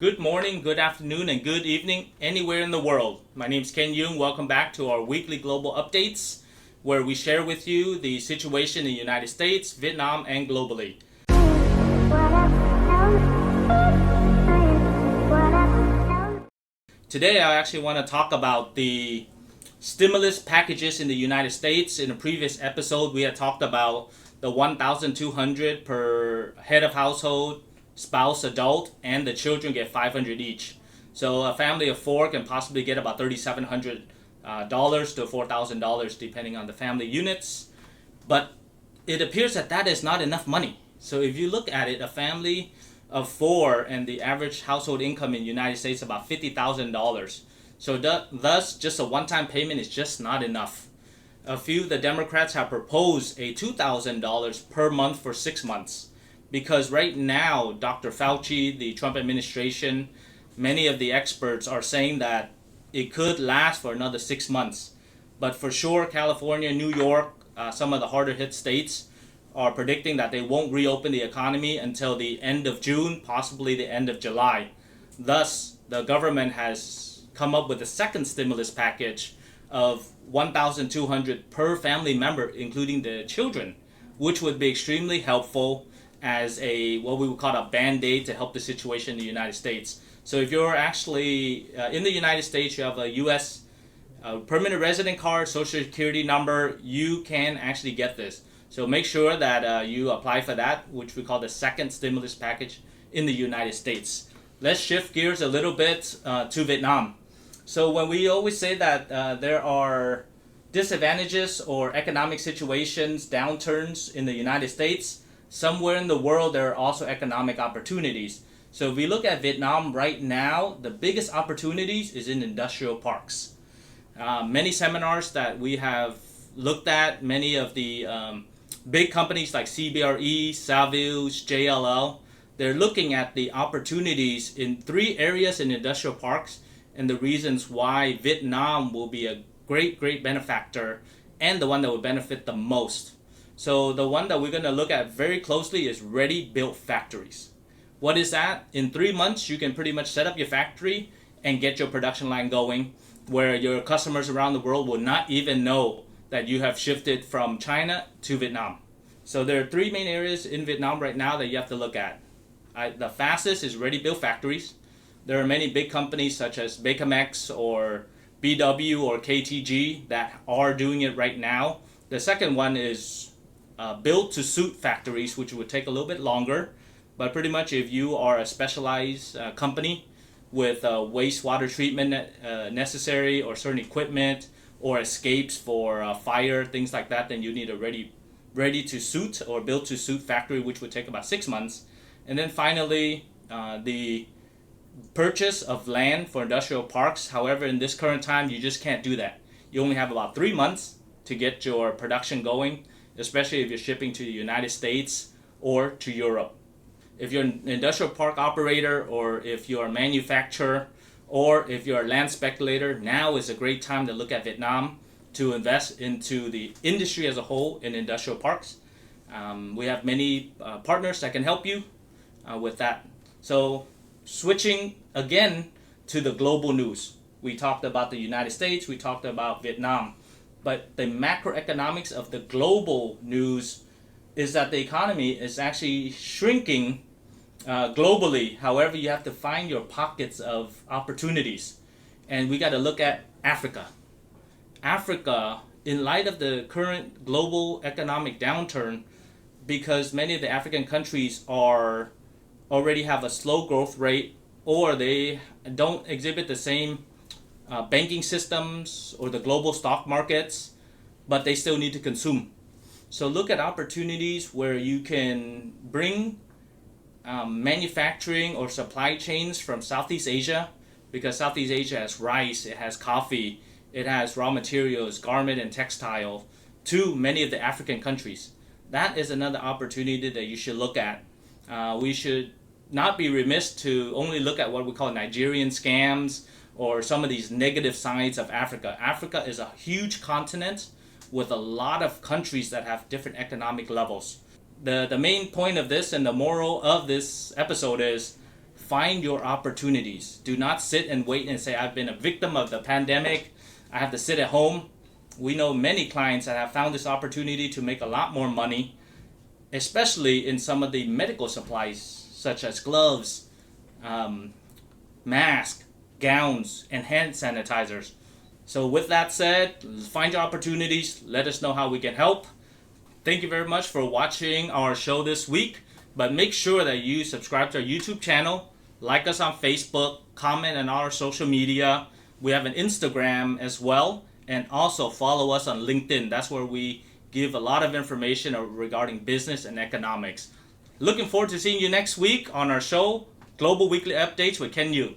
Good morning, good afternoon, and good evening anywhere in the world. My name is Ken Yoon. Welcome back to our weekly global updates where we share with you the situation in the United States, Vietnam, and globally. Today I actually want to talk about the stimulus packages in the United States. In a previous episode, we had talked about the 1,200 per head of household, spouse, adult, and the children get 500 each. So a family of four can possibly get about $3,700 to $4,000 depending on the family units. But it appears that is not enough money. So if you look at it, a family of four and the average household income in the United States about $50,000. So thus, just a one-time payment is just not enough. A few of the Democrats have proposed a $2,000 per month for 6 months. Because right now, Dr. Fauci, the Trump administration, many of the experts are saying that it could last for another 6 months. But for sure, California, New York, some of the harder hit states are predicting that they won't reopen the economy until the end of June, possibly the end of July. Thus, the government has come up with a second stimulus package of 1,200 per family member, including the children, which would be extremely helpful as a what we would call a band-aid to help the situation in the United States. So if you're actually in the United States, you have a U.S. Permanent resident card, social security number, you can actually get this. So make sure that you apply for that, which we call the second stimulus package in the United States. Let's shift gears a little bit to Vietnam. So when we always say that there are disadvantages or economic situations, downturns in the United States, somewhere in the world there are also economic opportunities. So if we look at Vietnam right now, the biggest opportunities is in industrial parks. Many seminars that we have looked at, many of the big companies like CBRE, Savills, JLL, they're looking at the opportunities in 3 areas in industrial parks and the reasons why Vietnam will be a great benefactor and the one that will benefit the most. So the one that we're going to look at very closely is ready-built factories. What is that? In 3 months, you can pretty much set up your factory and get your production line going where your customers around the world will not even know that you have shifted from China to Vietnam. So there are 3 main areas in Vietnam right now that you have to look at. The fastest is ready-built factories. There are many big companies such as Bakemex or BW or KTG that are doing it right now. The second one is build-to-suit factories, which would take a little bit longer. But pretty much if you are a specialized company with wastewater treatment necessary or certain equipment or escapes for fire, things like that, then you need a ready-to-suit or build-to-suit factory, which would take about 6 months. And then finally, the purchase of land for industrial parks. However, in this current time, you just can't do that. You only have about 3 months to get your production going, especially if you're shipping to the United States or to Europe. If you're an industrial park operator or if you're a manufacturer or if you're a land speculator, now is a great time to look at Vietnam to invest into the industry as a whole in industrial parks. We have many partners that can help you with that. So switching again to the global news. We talked about the United States, we talked about Vietnam. But the macroeconomics of the global news is that the economy is actually shrinking globally. However, you have to find your pockets of opportunities. And we got to look at Africa. Africa, in light of the current global economic downturn, because many of the African countries are already have a slow growth rate or they don't exhibit the same banking systems or the global stock markets, but they still need to consume. So look at opportunities where you can bring manufacturing or supply chains from Southeast Asia, because Southeast Asia has rice, it has coffee, it has raw materials, garment and textile, to many of the African countries. That is another opportunity that you should look at. We should not be remiss to only look at what we call Nigerian scams or some of these negative sides of Africa. Africa is a huge continent with a lot of countries that have different economic levels. The main point of this and the moral of this episode is find your opportunities. Do not sit and wait and say, I've been a victim of the pandemic. I have to sit at home. We know many clients that have found this opportunity to make a lot more money, especially in some of the medical supplies, such as gloves, masks, gowns, and hand sanitizers. So with that said, find your opportunities. Let us know how we can help. Thank you very much for watching our show this week. But make sure that you subscribe to our YouTube channel, like us on Facebook, comment on our social media. We have an Instagram as well, and also follow us on LinkedIn. That's where we give a lot of information regarding business and economics. Looking forward to seeing you next week on our show, Global Weekly Updates with Ken Yu.